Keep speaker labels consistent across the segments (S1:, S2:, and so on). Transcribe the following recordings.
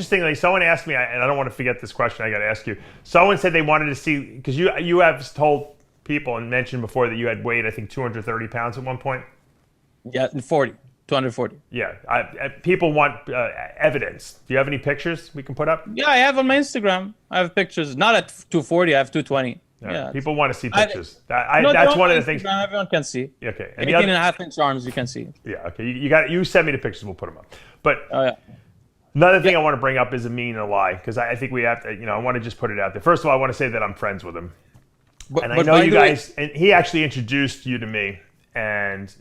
S1: Interestingly, someone asked me, and I don't want to forget this question, I got to ask you. Someone said they wanted to see, because you have told people and mentioned before that you had weighed, I think, 230 pounds at one point.
S2: Yeah, 240.
S1: Yeah, people want evidence. Do you have any pictures we can put up?
S2: Yeah, I have on my Instagram. I have pictures. Not at 240, I have 220. Yeah,
S1: people want to see pictures. That's one of the things.
S2: Everyone can see.
S1: Okay.
S2: 18.5-inch arms, you can see.
S1: Yeah, okay. You send me the pictures, we'll put them up. But another thing I want to bring up is Ameen Alai, because I think we have to, I want to just put it out there. First of all, I want to say that I'm friends with him. And I know you guys, and he actually introduced you to me. And,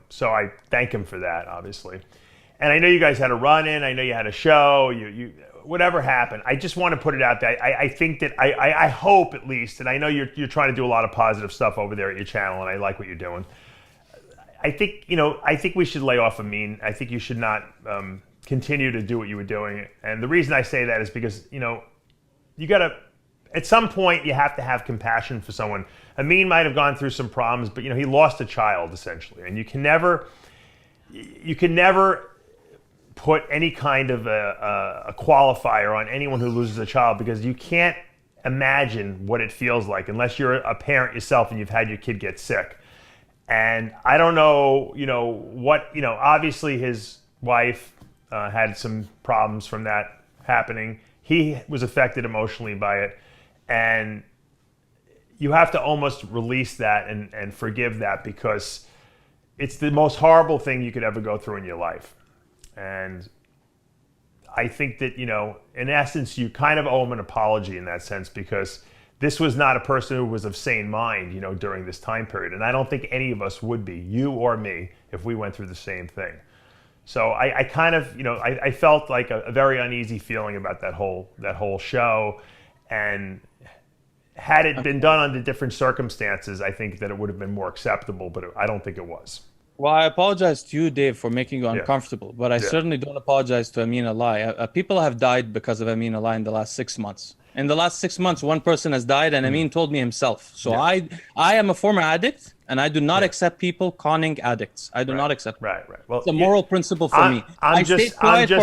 S1: so I thank him for that, obviously. And I know you guys had a run-in. I know you had a show. You whatever happened. I just want to put it out there. I think that, I hope at least, and I know you're trying to do a lot of positive stuff over there at your channel, and I like what you're doing. I think we should lay off Ameen. I think you should not continue to do what you were doing. And the reason I say that is because, you got to, at some point, you have to have compassion for someone. Ameen might have gone through some problems, but he lost a child essentially, and you can never put any kind of a qualifier on anyone who loses a child, because you can't imagine what it feels like unless you're a parent yourself and you've had your kid get sick. And I don't know, obviously his wife had some problems from that happening. He was affected emotionally by it. And you have to almost release that and forgive that, because it's the most horrible thing you could ever go through in your life. And I think that, in essence, you kind of owe him an apology in that sense, because this was not a person who was of sane mind, during this time period. And I don't think any of us would be, you or me, if we went through the same thing. So I kind of, I felt like a very uneasy feeling about that whole show. And had it been done under different circumstances, I think that it would have been more acceptable, but I don't think it was.
S2: Well, I apologize to you, Dave, for making you uncomfortable, but I certainly don't apologize to Ameen Alai. People have died because of Ameen Alai in the last 6 months. In the last 6 months, one person has died, and Ameen told me himself. So I am a former addict, and I do not accept people conning addicts. I do not accept it.
S1: Right. Well,
S2: it's a moral principle for me.
S1: I'm just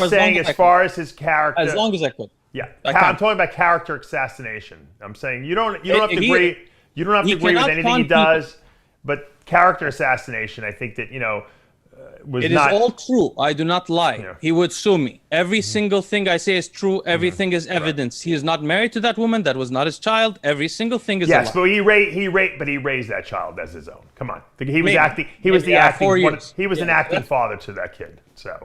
S1: saying, as far as his character,
S2: as long as I could.
S1: Yeah, I'm talking about character assassination. I'm saying you don't have to agree. You don't have to agree with anything he does, but character assassination, I think that was
S2: it
S1: not.
S2: It is all true. I do not lie. Yeah. He would sue me. Every single thing I say is true. Everything is evidence. He is not married to that woman. That was not his child. Every single thing is.
S1: Yes, but he raised that child as his own. Come on, he was acting. He was an acting father to that kid. So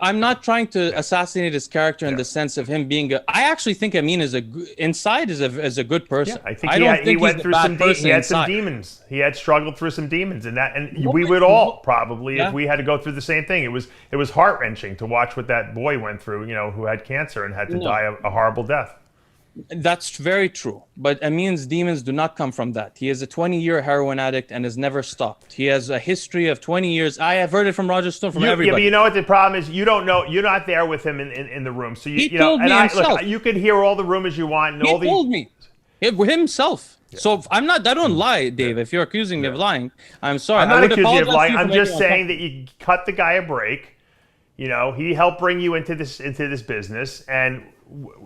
S2: I'm not trying to assassinate his character in the sense of him being. I actually think Ameen is inside is a good person.
S1: Yeah, I think he went through some. He had some demons. He had struggled through some demons, and we would all probably if we had to go through the same thing. It was heart wrenching to watch what that boy went through. Who had cancer and had to die a horrible death.
S2: That's very true. But Ameen's demons do not come from that. He is a 20-year heroin addict and has never stopped. He has a history of 20 years. I have heard it from Roger Stone, from everybody.
S1: Yeah, but you know what the problem is? You don't know. You're not there with him in the room. So
S2: he told me himself.
S1: Look, you can hear all the rumors you want. And
S2: he told me himself. Yeah. So I don't lie, Dave. If you're accusing me of lying, I'm sorry.
S1: I'm not accusing you of lying. I'm just saying that you cut the guy a break. He helped bring you into this business, and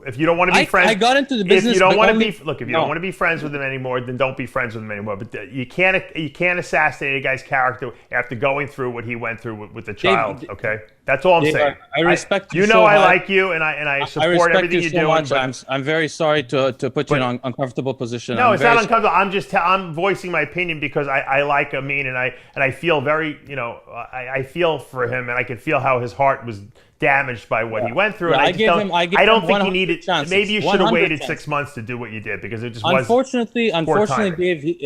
S1: if you don't want to be friends,
S2: I got into the business.
S1: If you don't want to be, if you don't want to be friends with him anymore, then don't be friends with him anymore. But you can't assassinate a guy's character after going through what he went through with the child. Dave, okay, that's all I'm saying.
S2: I respect you.
S1: I like you, and I support everything you do.
S2: Much. I'm very sorry to put you in an uncomfortable position.
S1: No, it's not uncomfortable. I'm voicing my opinion because I like Ameen, and I feel very I feel for him, and I can feel how his heart was damaged by what he went through.
S2: Yeah,
S1: and I don't think he needed.
S2: Chances.
S1: Maybe you should have waited 6 months to do what you did, because it just
S2: unfortunately, Dave.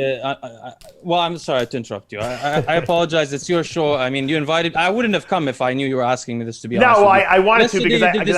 S2: Well, I'm sorry to interrupt you. I apologize. It's your show. I mean, you invited. I wouldn't have come if I knew you were asking me this. To be honest.
S1: No, I wanted to because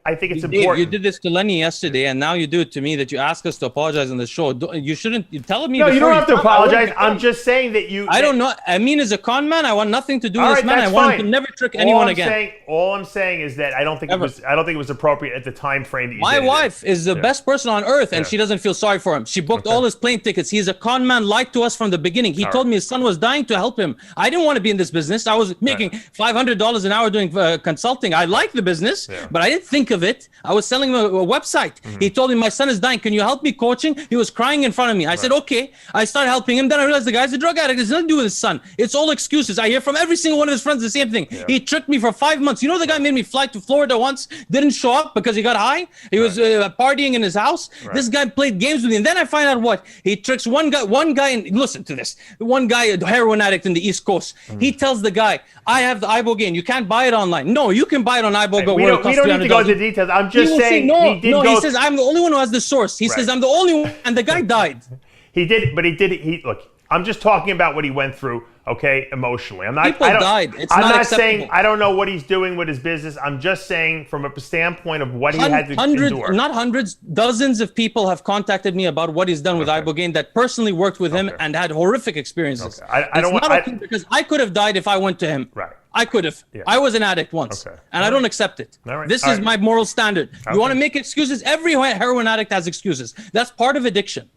S1: I think it's important.
S2: You did this to Lenny yesterday, and now you do it to me. That you ask us to apologize on the show. You shouldn't. You tell me.
S1: No, you don't have to apologize. I'm just saying that you.
S2: I don't know. Ameen is a con man. I want nothing to do with this man. I want him to never trick anyone again.
S1: All all I'm saying is that I don't think it was appropriate at the time frame that you
S2: My
S1: did it
S2: wife is the best person on earth, and she doesn't feel sorry for him. She booked all his plane tickets. He's a con man, lied to us from the beginning. He told me his son was dying to help him. I didn't want to be in this business. I was making $500 an hour doing consulting. I like the business, but I didn't think of it. I was selling him a website. He told me, my son is dying. Can you help me coaching? He was crying in front of me. I said, okay. I started helping him. Then I realized the guy's a drug addict. It's nothing to do with his son. It's all excuses. I hear from every single one of his friends the same thing. He tricked me for 5 months. You know, the guy made me fly to Florida once, didn't show up because he got high. He was partying in his house. This guy played games with me. And then I find out what? He tricks one guy, and listen to this. One guy, a heroin addict in the East Coast. He tells the guy, I have the ibogaine. You can't buy it online. No, you can buy it on iBoga.
S1: We don't need to go into details. I'm just saying.
S2: He says, I'm the only one who has the source. He says, I'm the only one. And the guy died.
S1: He did, but he did it. Look, I'm just talking about what he went through, okay, emotionally.
S2: People died. It's not acceptable.
S1: Saying, I don't know what he's doing with his business. I'm just saying from a standpoint of what he had to endure.
S2: Not hundreds, dozens of people have contacted me about what he's done with ibogaine that personally worked with him and had horrific experiences. Because I could have died if I went to him.
S1: Right.
S2: I could have. Yeah. I was an addict once, and I don't accept it. This is my moral standard. You want to make excuses? Every heroin addict has excuses. That's part of addiction.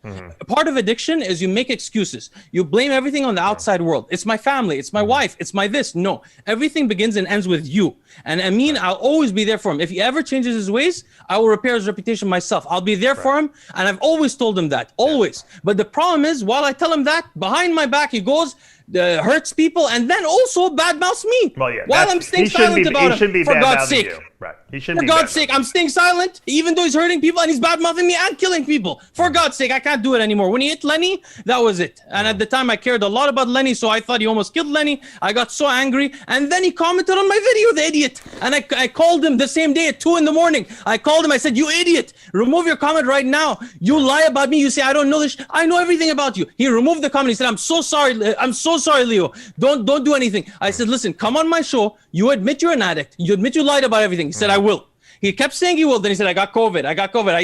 S2: Part of addiction is you make excuses. You blame everything on the outside world. It's my family. It's my wife. It's my this. No. Everything begins and ends with you. And Ameen, I'll always be there for him. If he ever changes his ways, I will repair his reputation myself. I'll be there for him, and I've always told him that. Always. But the problem is, while I tell him that, behind my back, he goes... hurts people and then also badmouths me.
S1: Well, yeah,
S2: while I'm staying silent about him. For God's sake.
S1: Right.
S2: For God's sake, I'm staying silent, even though he's hurting people and he's badmouthing me and killing people. For God's sake, I can't do it anymore. When he hit Lenny, that was it. And at the time, I cared a lot about Lenny, so I thought he almost killed Lenny. I got so angry, and then he commented on my video, the idiot. And I called him the same day at 2 in the morning. I called him. I said, you idiot, remove your comment right now. You lie about me. You say I don't know this. I know everything about you. He removed the comment. He said, I'm so sorry. I'm so sorry, Leo. Don't do anything. I said, listen, come on my show. You admit you're an addict. You admit you lied about everything. He said, I will. He kept saying he will. Then he said, I got COVID.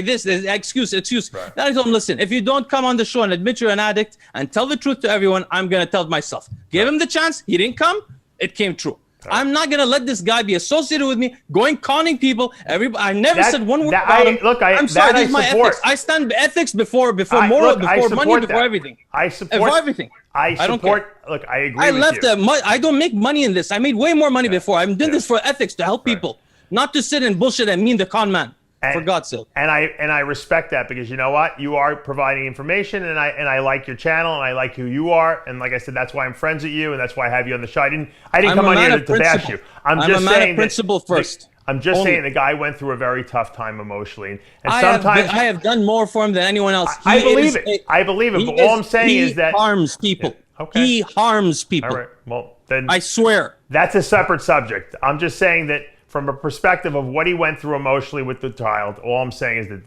S2: This excuse. Right. Then I told him, listen, if you don't come on the show and admit you're an addict and tell the truth to everyone, I'm going to tell it myself. Give him the chance. He didn't come. It came true. I'm not going to let this guy be associated with me, conning people. I never said one word about him.
S1: Look,
S2: I'm sorry, this is my ethics. I stand ethics before moral, before money, before everything.
S1: I support
S2: everything.
S1: I support. Look, I agree.
S2: I don't make money in this. I made way more money before. I'm doing this for ethics to help people, not to sit and bullshit and mean the con man. For God's sake.
S1: And I respect that because you know what? You are providing information, and I like your channel, and I like who you are, and like I said, that's why I'm friends with you, and that's why I have you on the show. I didn't come on here to bash you. I'm just saying that
S2: principle first.
S1: I'm just saying the guy went through a very tough time emotionally, and
S2: sometimes I have done more for him than anyone else.
S1: I believe it. But all I'm saying is that
S2: he harms people. He harms people.
S1: All right. Well, then
S2: I swear
S1: that's a separate subject. I'm just saying that from a perspective of what he went through emotionally with the child, all I'm saying is that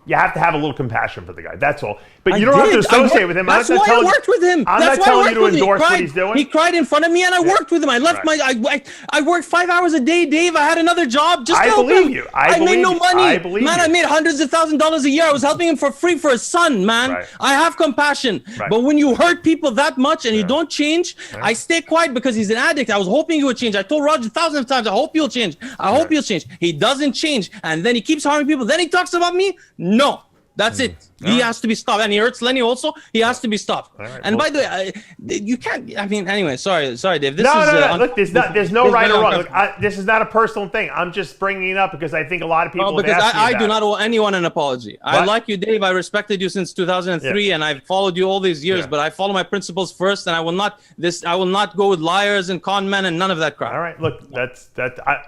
S1: you have to have a little compassion for the guy. That's all. But you don't have to associate with him.
S2: That's why I worked with him.
S1: I'm not telling you to endorse what he's doing.
S2: He cried in front of me, and I worked with him. I left I worked 5 hours a day, Dave. I had another job just to help him.
S1: I believe you. I made no money.
S2: I made hundreds of $1,000s a year. I was helping him for free for his son, man. I have compassion. But when you hurt people that much and you don't change, I stay quiet because he's an addict. I was hoping he would change. I told Roger thousands of times, I hope you'll change. I hope you'll change. He doesn't change. And then he keeps harming people. Then he talks about me. No. That's it. He has to be stopped. And he hurts Lenny also. He has to be stopped. And by the way, you can't, anyway, sorry, Dave.
S1: No. Look, there's no right or wrong. Look, this is not a personal thing. I'm just bringing it up because I think a lot of people have asked me
S2: I do not owe anyone an apology. I like you, Dave. I respected you since 2003, and I've followed you all these years, but I follow my principles first, and I will not go with liars and con men and none of that crap.
S1: All right. Look,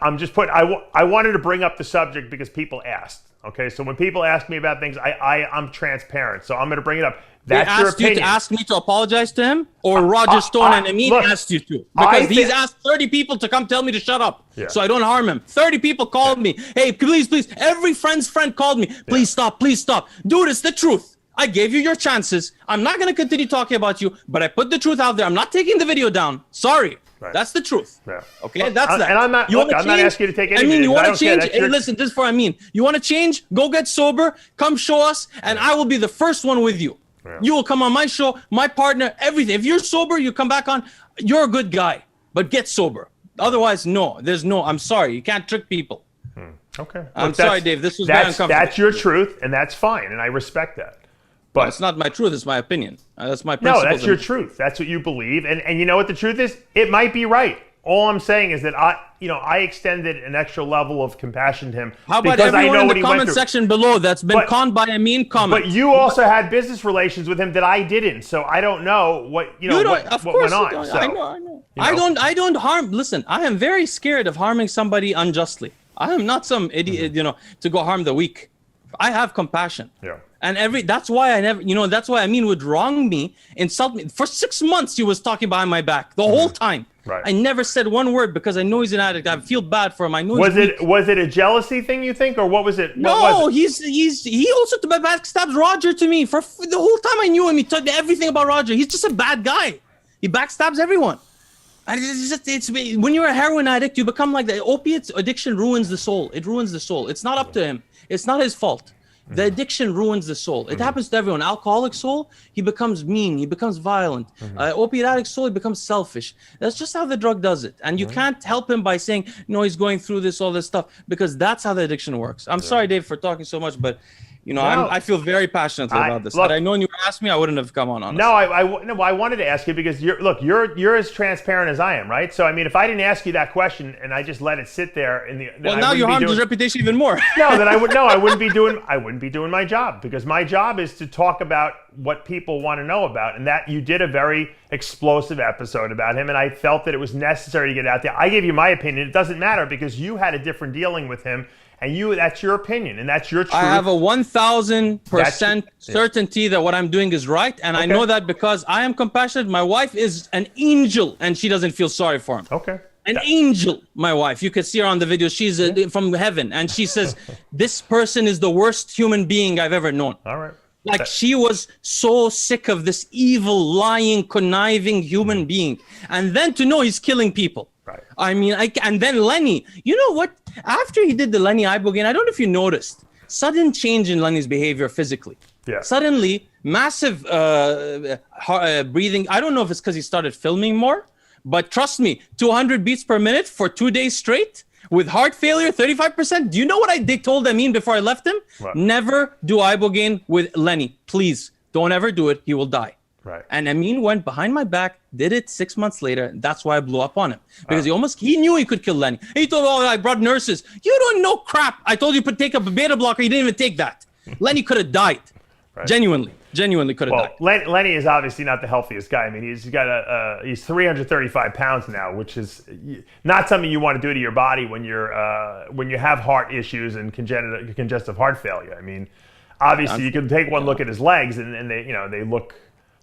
S1: I'm just putting, I wanted to bring up the subject because people asked. Okay, so when people ask me about things, I'm transparent, so I'm going to bring it up. That's your opinion.
S2: You to ask me to apologize to him, or Roger Stone and Ameen asked you to? Because he's asked 30 people to come tell me to shut up, so I don't harm him. 30 people called me. Hey, please. Every friend's friend called me. Please stop. Dude, it's the truth. I gave you your chances. I'm not going to continue talking about you, but I put the truth out there. I'm not taking the video down. Sorry. Right. That's the truth. Yeah. Okay, that's that.
S1: And I'm not asking you to take anything.
S2: You want to change? Hey, listen, this is for Ameen. You want to change? Go get sober. Come show us, and I will be the first one with you. Yeah. You will come on my show, my partner, everything. If you're sober, you come back on. You're a good guy, but get sober. Otherwise, no. There's no. I'm sorry. You can't trick people.
S1: Okay.
S2: I'm sorry, Dave. This was very uncomfortable.
S1: That's your truth, and that's fine, and I respect that. But
S2: it's not my truth. It's my opinion. That's my principle.
S1: No, that's your truth. That's what you believe, and you know what the truth is? It might be right. All I'm saying is that I extended an extra level of compassion to him.
S2: How about everyone in the comment section below that's been conned by Ameen comment?
S1: But you also had business relations with him that I didn't, so I don't know what what went on. So,
S2: I know. I don't harm. Listen, I am very scared of harming somebody unjustly. I am not some idiot, to go harm the weak. I have compassion.
S1: Yeah.
S2: And that's why I never, that's why Ameen would wrong me, insult me. For 6 months, he was talking behind my back the whole time.
S1: Right.
S2: I never said one word because I know he's an addict. I feel bad for him. I know.
S1: Was it a jealousy thing, you think, or what was it?
S2: No, he also backstabs Roger to me for the whole time I knew him. He told me everything about Roger. He's just a bad guy. He backstabs everyone. And it's when you're a heroin addict, you become like the opiates addiction ruins the soul. It ruins the soul. It's not up to him. It's not his fault. The addiction ruins the soul. It happens to everyone. Alcoholic soul, he becomes mean. He becomes violent. Opiate addict soul, he becomes selfish. That's just how the drug does it. And you can't help him by saying, no, he's going through this, all this stuff, because that's how the addiction works. I'm sorry, Dave, for talking so much, but I feel very passionately about this. Had I known you would ask me, I wouldn't have come on. Honestly.
S1: No, I wanted to ask you because you're as transparent as I am, right? So I mean, if I didn't ask you that question and I just let it sit there
S2: now you harmed his reputation even more.
S1: No, then I wouldn't be doing my job, because my job is to talk about what people want to know about, and that you did a very explosive episode about him, and I felt that it was necessary to get out there. I gave you my opinion. It doesn't matter because you had a different dealing with him. And that's your opinion, and that's your truth.
S2: I have a 1,000% certainty that what I'm doing is right, and I know that because I am compassionate. My wife is an angel, and she doesn't feel sorry for him.
S1: Okay.
S2: An angel, my wife. You can see her on the video. She's from heaven, and she says, this person is the worst human being I've ever known.
S1: All right.
S2: Like she was so sick of this evil, lying, conniving human being. And then to know he's killing people.
S1: Right.
S2: I mean, and then Lenny, you know what? After he did the Lenny ibogaine, I don't know if you noticed, sudden change in Lenny's behavior physically.
S1: Yeah.
S2: Suddenly, massive breathing. I don't know if it's because he started filming more, but trust me, 200 beats per minute for 2 days straight with heart failure, 35%. Do you know what they told Ameen before I left him?
S1: What?
S2: Never do ibogaine with Lenny. Please, don't ever do it. He will die.
S1: Right.
S2: And Ameen went behind my back, did it 6 months later. That's why I blew up on him. Because he knew he could kill Lenny. He told me, I brought nurses. You don't know crap. I told you to take up a beta blocker. You didn't even take that. Lenny could have died. Right. Genuinely could have died.
S1: Lenny is obviously not the healthiest guy. I mean, he's 335 pounds now, which is not something you want to do to your body when you have heart issues and congestive heart failure. I mean, obviously you can take one look at his legs and they look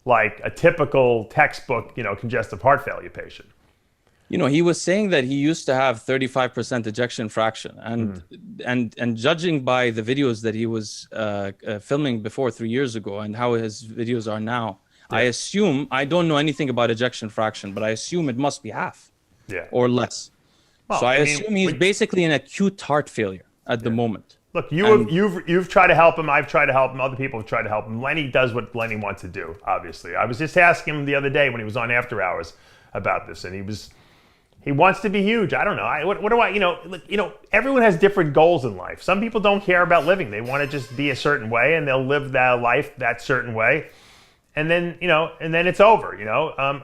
S1: like a typical textbook, congestive heart failure patient.
S2: He was saying that he used to have 35% ejection fraction, and judging by the videos that he was filming before 3 years ago and how his videos are now, I don't know anything about ejection fraction, but I assume it must be half or less. Well, so I assume he's basically in acute heart failure at the moment.
S1: Look, you've tried to help him. I've tried to help him. Other people have tried to help him. Lenny does what Lenny wants to do. Obviously, I was just asking him the other day when he was on After Hours about this, and he wants to be huge. I don't know. What do I? Everyone has different goals in life. Some people don't care about living. They want to just be a certain way, and they'll live their life that certain way, and then it's over.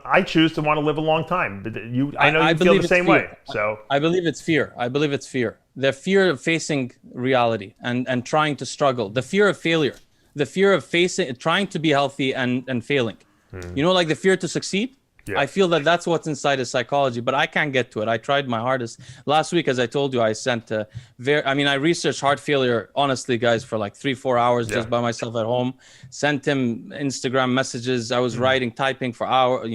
S1: I choose to want to live a long time. But I know you feel the same way. So
S2: I believe it's fear. The fear of facing reality and trying to struggle. The fear of failure. The fear of trying to be healthy and failing. Like the fear to succeed. Yeah. I feel that that's what's inside his psychology, but I can't get to it. I tried my hardest. Last week, as I told you, I sent I researched heart failure, honestly, guys, for like 3-4 hours just by myself at home. Sent him Instagram messages. I was typing for hours,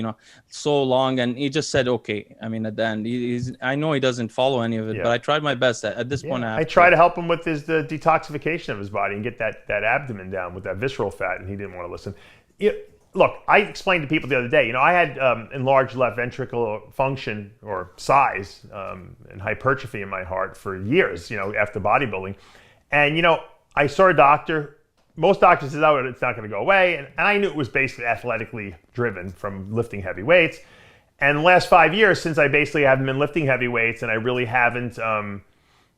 S2: so long. And he just said, okay. I mean, at the end, I know he doesn't follow any of it, but I tried my best. At this point,
S1: I try to help him with the detoxification of his body and get that abdomen down with that visceral fat, and he didn't want to listen. Look, I explained to people the other day, I had enlarged left ventricular function or size and hypertrophy in my heart for years, after bodybuilding. And, I saw a doctor. Most doctors said, it's not going to go away. And I knew it was basically athletically driven from lifting heavy weights. And the last 5 years, since I basically haven't been lifting heavy weights and I really haven't, I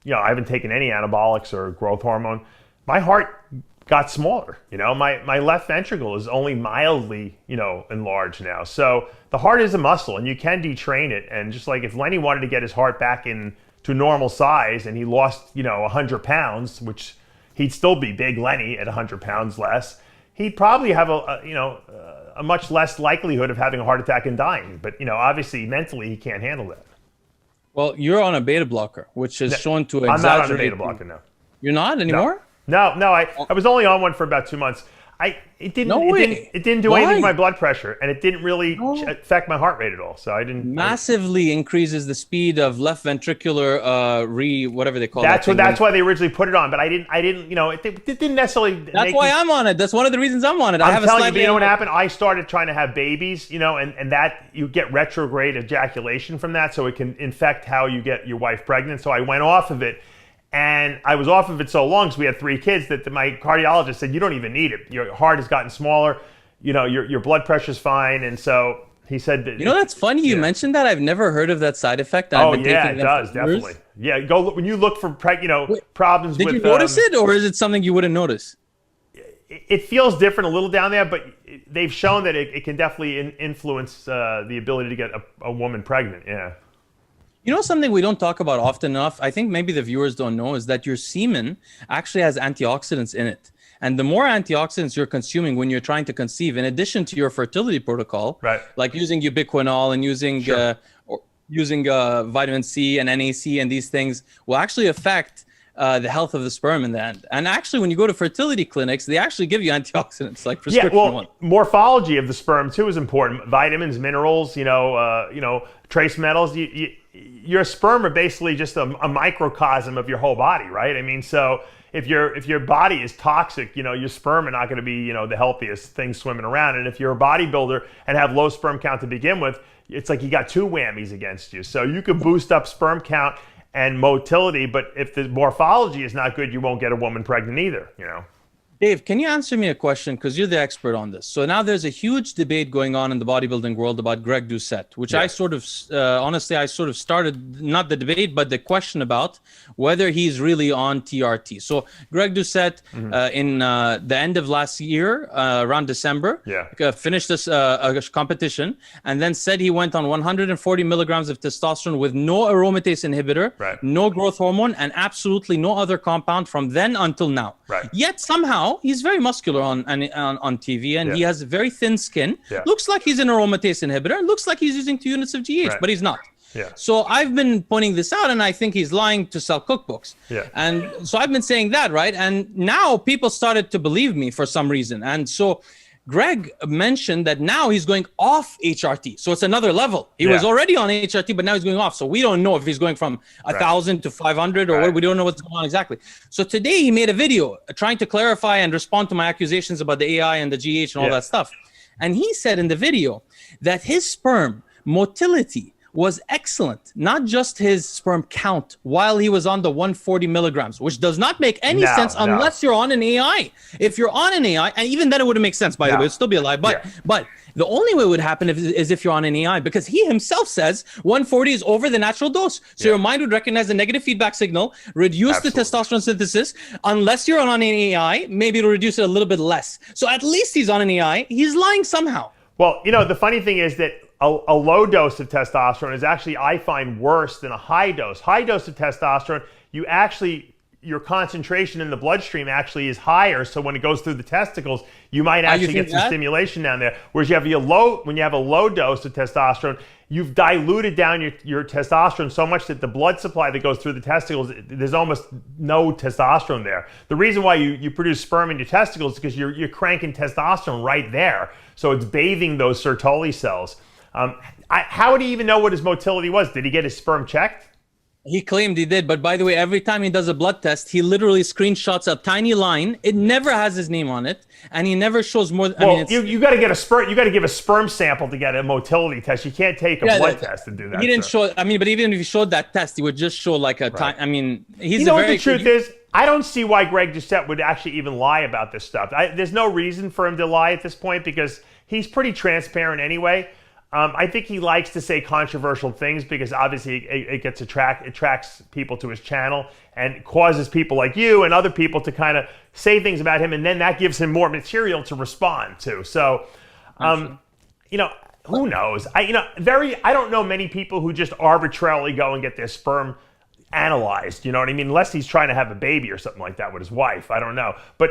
S1: haven't taken any anabolics or growth hormone, my heart got smaller. My left ventricle is only mildly, enlarged now. So the heart is a muscle and you can detrain it. And just like if Lenny wanted to get his heart back to normal size and he lost, 100 pounds, which he'd still be Big Lenny at 100 pounds less, he'd probably have a much less likelihood of having a heart attack and dying. But, obviously mentally he can't handle that.
S2: Well, you're on a beta blocker, which is shown to exaggerate.
S1: I'm not on a beta blocker, no.
S2: You're not anymore?
S1: No, I was only on one for about 2 months. It didn't do anything to my blood pressure, and it didn't really affect my heart rate at all. So I didn't.
S2: Massively increases the speed of left ventricular whatever they call it.
S1: That's why they originally put it on, but I didn't. It didn't necessarily.
S2: That's why I'm on it. That's one of the reasons I'm on it.
S1: I'm telling you, you know what happened? I started trying to have babies, and that you get retrograde ejaculation from that, so it can infect how you get your wife pregnant. So I went off of it. And I was off of it so long because we had 3 kids that my cardiologist said, you don't even need it. Your heart has gotten smaller. Your blood pressure's fine. And so he said that.
S2: That's funny. You mentioned that. I've never heard of that side effect.
S1: It does, definitely. Yeah, when you look for, problems with.
S2: Did you notice it, or is it something you wouldn't notice?
S1: It feels different a little down there, but they've shown that it can definitely influence the ability to get a woman pregnant, yeah.
S2: Something we don't talk about often enough, I think maybe the viewers don't know, is that your semen actually has antioxidants in it. And the more antioxidants you're consuming when you're trying to conceive, in addition to your fertility protocol,
S1: right,
S2: like using ubiquinol and using vitamin C and NAC and these things, will actually affect the health of the sperm in the end. And actually, when you go to fertility clinics, they actually give you antioxidants, like prescription ones.
S1: Morphology of the sperm too is important. Vitamins, minerals, trace metals. Your sperm are basically just a microcosm of your whole body, right? I mean, so if your body is toxic, your sperm are not going to be, the healthiest things swimming around. And if you're a bodybuilder and have low sperm count to begin with, it's like you got 2 whammies against you. So you can boost up sperm count and motility, but if the morphology is not good, you won't get a woman pregnant either,
S2: Dave, can you answer me a question? Because you're the expert on this. So now there's a huge debate going on in the bodybuilding world about Greg Doucette, which I sort of, honestly, I sort of started, not the debate, but the question about whether he's really on TRT. So Greg Doucette, in the end of last year, around December, finished this competition and then said he went on 140 milligrams of testosterone with no aromatase inhibitor, no growth hormone, and absolutely no other compound from then until now. Yet somehow, he's very muscular on TV, and he has very thin skin. Looks like he's an aromatase inhibitor. Looks like he's using 2 units of GH, but he's not. So I've been pointing this out, and I think he's lying to sell cookbooks. And so I've been saying that, right? And now people started to believe me for some reason. And so Greg mentioned that now he's going off HRT. So it's another level. He was already on HRT, but now he's going off. So we don't know if he's going from 1,000 to 500 or what. We don't know what's going on exactly. So today he made a video trying to clarify and respond to my accusations about the AI and the GH and all that stuff. And he said in the video that his sperm motility was excellent, not just his sperm count while he was on the 140 milligrams, which does not make any sense unless you're on an AI. If you're on an AI, and even then it wouldn't make sense, by the way, it'd still be a lie. But the only way it would happen is if you're on an AI, because he himself says 140 is over the natural dose. So your mind would recognize the negative feedback signal, reduce the testosterone synthesis. Unless you're on an AI, maybe it'll reduce it a little bit less. So at least he's on an AI. He's lying somehow.
S1: Well, the funny thing is that a low dose of testosterone is actually, I find, worse than a high dose. High dose of testosterone, your concentration in the bloodstream actually is higher. So when it goes through the testicles, you might actually get some stimulation down there. Whereas when you have a low dose of testosterone, you've diluted down your testosterone so much that the blood supply that goes through the testicles, there's almost no testosterone there. The reason why you produce sperm in your testicles is because you're cranking testosterone right there. So it's bathing those Sertoli cells. How would he even know what his motility was? Did he get his sperm checked?
S2: He claimed he did, but by the way, every time he does a blood test, he literally screenshots a tiny line. It never has his name on it, and he never shows more.
S1: You got to get a sperm. You got to give a sperm sample to get a motility test. You can't take a blood test and do that.
S2: He didn't show. But even if he showed that test, he would just show like a time. He's.
S1: You know what the truth is? I don't see why Greg Doucette would actually even lie about this stuff. There's no reason for him to lie at this point because he's pretty transparent anyway. I think he likes to say controversial things because obviously it attracts people to his channel and causes people like you and other people to kind of say things about him, and then that gives him more material to respond to. So, you know, who knows? I don't know many people who just arbitrarily go and get their sperm analyzed. You know what I mean? Unless he's trying to have a baby or something like that with his wife. I don't know, but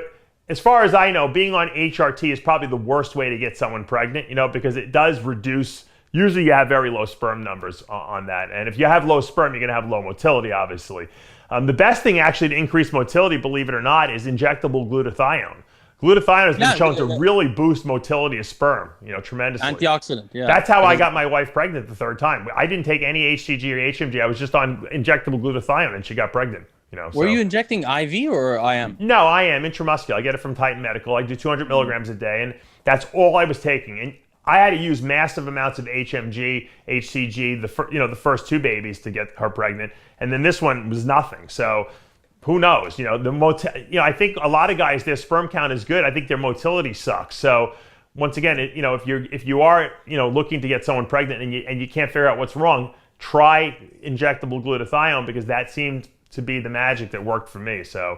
S1: as far as I know, being on HRT is probably the worst way to get someone pregnant, you know, because it does reduce, usually you have very low sperm numbers on that. And if you have low sperm, you're going to have low motility, obviously. The best thing actually to increase motility, believe it or not, is injectable glutathione. Glutathione has been shown to really boost motility of sperm, you know, tremendously.
S2: Antioxidant, yeah.
S1: That's how I got my wife pregnant the third time. I didn't take any HCG or HMG. I was just on injectable glutathione and she got pregnant. You know,
S2: were you injecting IV or IM?
S1: No, IM, intramuscular. I get it from Titan Medical. I do 200 milligrams a day, and that's all I was taking. And I had to use massive amounts of HMG, HCG, the first two babies to get her pregnant, and then this one was nothing. So who knows? You know, I think a lot of guys, their sperm count is good. I think their motility sucks. So once again, if you are looking to get someone pregnant and you can't figure out what's wrong, try injectable glutathione because that seemed to be the magic that worked for me. So,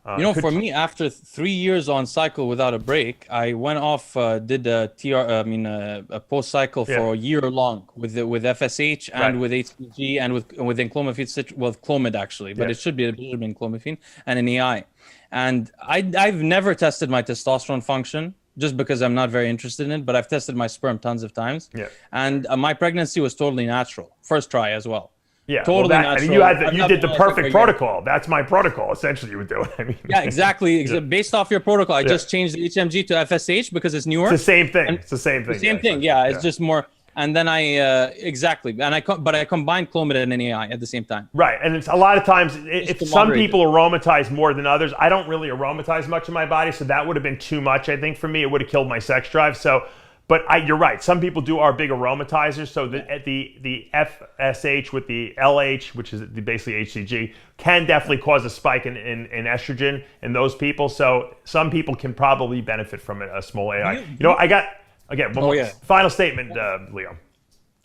S2: for me, after 3 years on cycle without a break, I went off, did a post cycle for a year long with FSH and with HCG and with enclomiphene, with Clomid actually, but it should be clomiphene and an AI. And I've never tested my testosterone function just because I'm not very interested in it, but I've tested my sperm tons of times. Yeah. And my pregnancy was totally natural, first try as well.
S1: Yeah, totally natural. And you did the perfect protocol. That's my protocol, essentially, you would do it. I mean,
S2: yeah, exactly. Based off your protocol, I just changed the HMG to FSH because it's newer.
S1: It's the same thing. It's the same thing.
S2: It's just more. And then I combined Clomid and an AI at the same time.
S1: Right, and it's a lot of times if some people aromatize more than others. I don't really aromatize much in my body, so that would have been too much. I think for me, it would have killed my sex drive. So. But you're right. Some people are big aromatizers. So the FSH with the LH, which is basically HCG, can definitely cause a spike in estrogen in those people. So some people can probably benefit from a small AI. I got, again, final statement, Leo.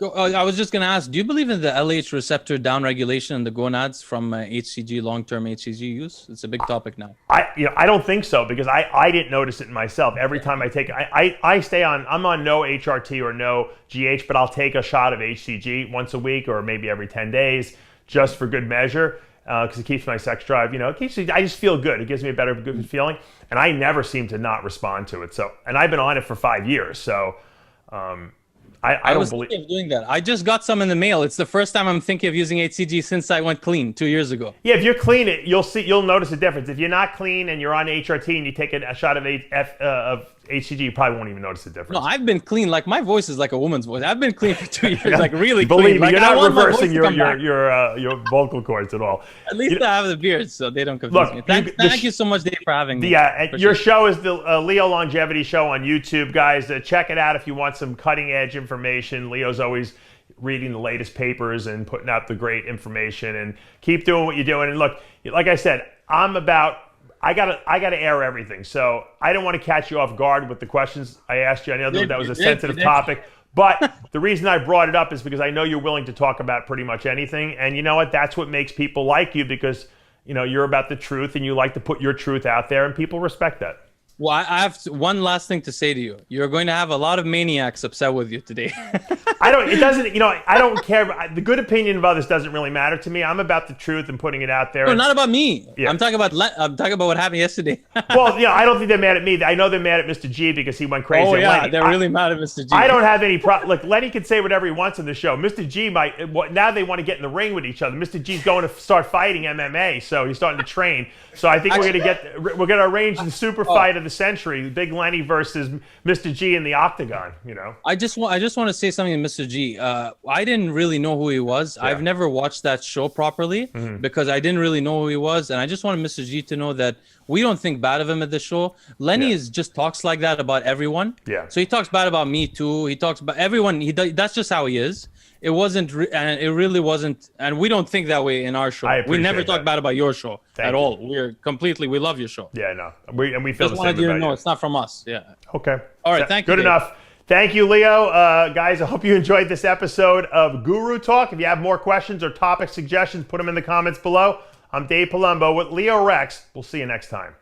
S2: I was just going to ask, do you believe in the LH receptor downregulation in the gonads from HCG, long-term HCG use? It's a big topic now.
S1: I don't think so because I didn't notice it in myself. Every time I take it, I'm on no HRT or no GH, but I'll take a shot of HCG once a week or maybe every 10 days just for good measure because it keeps my sex drive, I just feel good. It gives me a good feeling. And I never seem to not respond to it. So, and I've been on it for 5 years. So, I was
S2: thinking of doing that. I just got some in the mail. It's the first time I'm thinking of using HCG since I went clean 2 years ago.
S1: Yeah, if you're clean, you'll notice a difference. If you're not clean and you're on HRT and you take a shot of HCG, you probably won't even notice the difference.
S2: No, I've been clean. Like my voice is like a woman's voice. I've been clean for 2 years, like really
S1: Believe
S2: clean.
S1: me,
S2: Like,
S1: you're not reversing your vocal cords at all.
S2: At least I have the beard, so they don't confuse me. Thank you so much, Dave, for having me.
S1: Yeah, your show is the Leo Longevity Show on YouTube, guys. Check it out if you want some cutting edge information. Leo's always reading the latest papers and putting out the great information. And keep doing what you're doing. And look, like I said, I gotta air everything. So I don't want to catch you off guard with the questions I asked you. I know that was a sensitive topic. But the reason I brought it up is because I know you're willing to talk about pretty much anything. And you know what? That's what makes people like you because, you're about the truth and you like to put your truth out there and people respect that.
S2: Well, I have one last thing to say to you. You're going to have a lot of maniacs upset with you today.
S1: I don't care. The good opinion of others doesn't really matter to me. I'm about the truth and putting it out there.
S2: No, not about me. Yeah. I'm talking about what happened yesterday.
S1: Well, I don't think they're mad at me. I know they're mad at Mr. G because he went crazy.
S2: Oh, yeah, Lenny. They're really mad at Mr. G.
S1: I don't have any problem. Look, Lenny can say whatever he wants on the show. Mr. G now they want to get in the ring with each other. Mr. G's going to start fighting MMA, so he's starting to train. So I think we're going to arrange the super fight of the century. Big Lenny versus Mr. G in the octagon,
S2: I just want to say something to Mr. G. I didn't really know who he was. Yeah. I've never watched that show properly because I didn't really know who he was. And I just wanted Mr. G to know that we don't think bad of him at the show. Lenny just talks like that about everyone. Yeah. So he talks bad about me too. He talks about everyone. That's just how he is. It wasn't, and it really wasn't, and we don't think that way in our show. We never talk bad about your show at all. We love your show.
S1: Yeah, no, we feel the same about you.
S2: No, it's not from us. Yeah.
S1: Okay.
S2: All right, thank you.
S1: Good enough. Thank you, Leo. Guys, I hope you enjoyed this episode of Guru Talk. If you have more questions or topic suggestions, put them in the comments below. I'm Dave Palumbo with Leo Rex. We'll see you next time.